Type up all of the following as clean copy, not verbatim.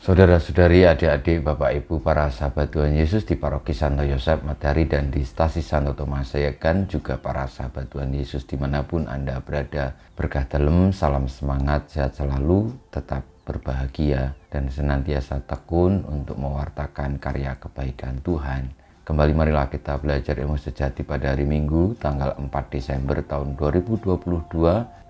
Saudara-saudari, adik-adik, Bapak Ibu, para sahabat Tuhan Yesus di Paroki Santo Yosef Matahari dan di Stasi Santo Tomas Sayegan, juga para sahabat Tuhan Yesus dimanapun Anda berada. Berkah dalam, salam semangat, sehat selalu, tetap berbahagia, dan senantiasa tekun untuk mewartakan karya kebaikan Tuhan. Kembali marilah kita belajar ilmu sejati pada hari Minggu, tanggal 4 Desember tahun 2022,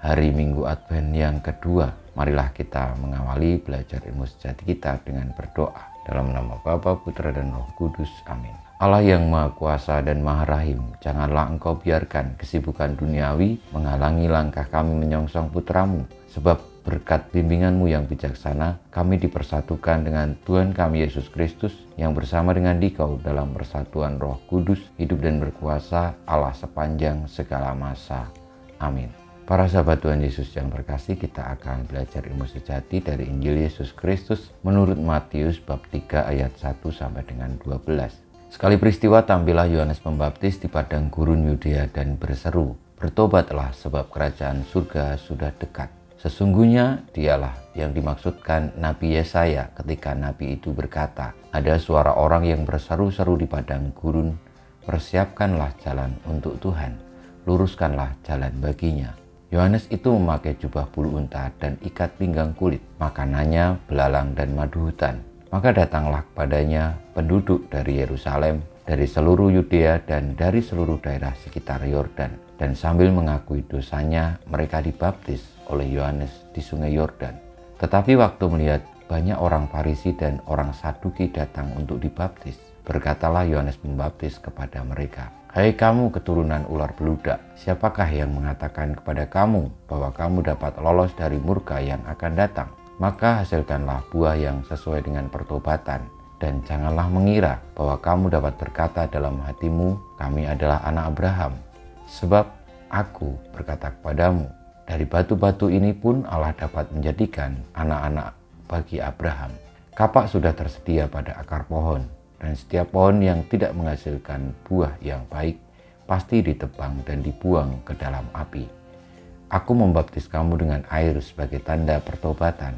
hari Minggu Advent yang kedua. Marilah kita mengawali belajar ilmu sejati kita dengan berdoa. Dalam nama Bapa, Putra, dan Roh Kudus. Amin. Allah yang Maha Kuasa dan Maha Rahim, janganlah Engkau biarkan kesibukan duniawi menghalangi langkah kami menyongsong Putramu. Sebab berkat bimbingan-Mu yang bijaksana, kami dipersatukan dengan Tuhan kami Yesus Kristus, yang bersama dengan Dikau dalam persatuan Roh Kudus, hidup dan berkuasa Allah sepanjang segala masa. Amin. Para sahabat Tuhan Yesus yang terkasih, kita akan belajar ilmu sejati dari Injil Yesus Kristus menurut Matius bab 3 ayat 1 sampai dengan 12. Sekali peristiwa tampillah Yohanes Pembaptis di padang gurun Yudea dan berseru, "Bertobatlah sebab kerajaan surga sudah dekat." Sesungguhnya dialah yang dimaksudkan Nabi Yesaya ketika Nabi itu berkata, "Ada suara orang yang berseru-seru di padang gurun, persiapkanlah jalan untuk Tuhan, luruskanlah jalan baginya." Yohanes itu memakai jubah bulu unta dan ikat pinggang kulit, makanannya belalang dan madu hutan. Maka datanglah kepadanya penduduk dari Yerusalem, dari seluruh Yudea dan dari seluruh daerah sekitar Yordan. Dan sambil mengakui dosanya, mereka dibaptis oleh Yohanes di sungai Yordan. Tetapi waktu melihat banyak orang Farisi dan orang Saduki datang untuk dibaptis, berkatalah Yohanes Pembaptis kepada mereka, "Hai kamu keturunan ular beludak, siapakah yang mengatakan kepada kamu bahwa kamu dapat lolos dari murka yang akan datang? Maka hasilkanlah buah yang sesuai dengan pertobatan, dan janganlah mengira bahwa kamu dapat berkata dalam hatimu, kami adalah anak Abraham. Sebab aku berkata kepadamu, dari batu-batu ini pun Allah dapat menjadikan anak-anak bagi Abraham. Kapak sudah tersedia pada akar pohon, dan setiap pohon yang tidak menghasilkan buah yang baik pasti ditebang dan dibuang ke dalam api. Aku membaptis kamu dengan air sebagai tanda pertobatan,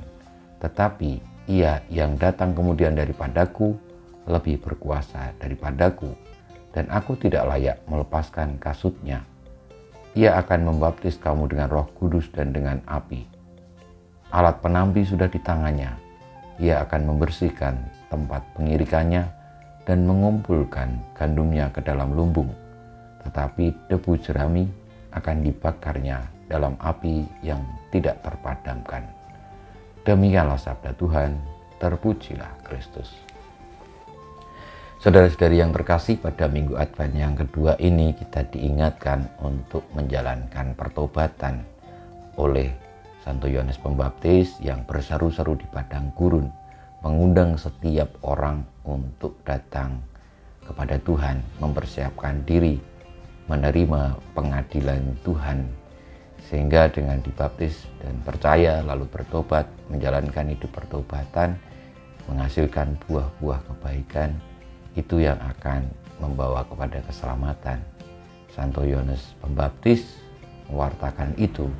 tetapi Ia yang datang kemudian daripadaku lebih berkuasa daripadaku, dan aku tidak layak melepaskan kasutnya. Ia akan membaptis kamu dengan Roh Kudus dan dengan api. Alat penampi sudah di tangannya. Ia akan membersihkan tempat pengirikannya dan mengumpulkan gandumnya ke dalam lumbung, tetapi debu jerami akan dibakarnya dalam api yang tidak terpadamkan." Demikianlah sabda Tuhan, terpujilah Kristus. Saudara-saudari yang terkasih, pada Minggu Advent yang kedua ini kita diingatkan untuk menjalankan pertobatan oleh Santo Yohanes Pembaptis yang berseru-seru di padang gurun, mengundang setiap orang untuk datang kepada Tuhan, mempersiapkan diri, menerima pengadilan Tuhan, sehingga dengan dibaptis dan percaya lalu bertobat, menjalankan hidup pertobatan, menghasilkan buah-buah kebaikan, itu yang akan membawa kepada keselamatan. Santo Yohanes Pembaptis mewartakan itu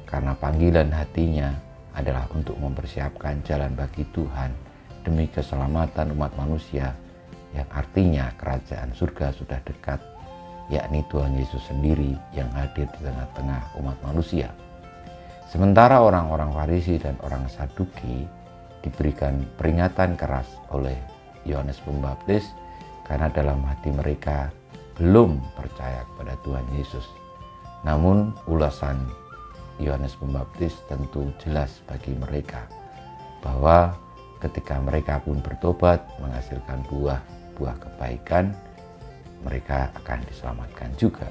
karena panggilan hatinya adalah untuk mempersiapkan jalan bagi Tuhan demi keselamatan umat manusia, yang artinya kerajaan surga sudah dekat, yakni Tuhan Yesus sendiri yang hadir di tengah-tengah umat manusia. Sementara orang-orang Farisi dan orang Saduki diberikan peringatan keras oleh Yohanes Pembaptis karena dalam hati mereka belum percaya kepada Tuhan Yesus. Namun ulasan Yohanes Pembaptis tentu jelas bagi mereka bahwa ketika mereka pun bertobat, menghasilkan buah-buah kebaikan, mereka akan diselamatkan juga.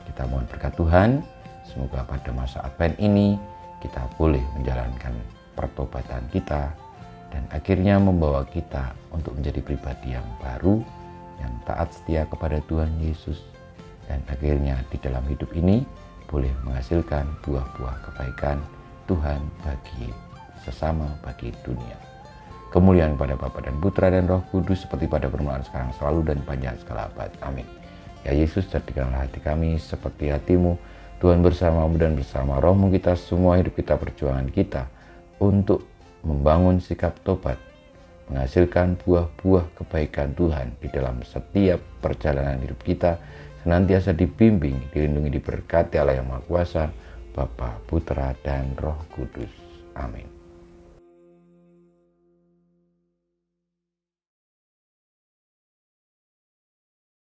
Kita mohon berkat Tuhan, semoga pada masa Advent ini kita boleh menjalankan pertobatan kita dan akhirnya membawa kita untuk menjadi pribadi yang baru, yang taat setia kepada Tuhan Yesus, dan akhirnya di dalam hidup ini boleh menghasilkan buah-buah kebaikan Tuhan bagi sesama, bagi dunia. Kemuliaan pada Bapa dan Putra dan Roh Kudus, seperti pada permulaan, sekarang, selalu, dan panjang segala abad. Amin. Ya Yesus, jadikanlah hati kami seperti hati-Mu. Tuhan bersama-Mu dan bersama Roh-Mu kita semua hidup kita, perjuangan kita untuk membangun sikap tobat menghasilkan buah-buah kebaikan Tuhan di dalam setiap perjalanan hidup kita, senantiasa dibimbing, dilindungi, diberkati Allah yang Maha Kuasa, Bapa, Putra, dan Roh Kudus. Amin.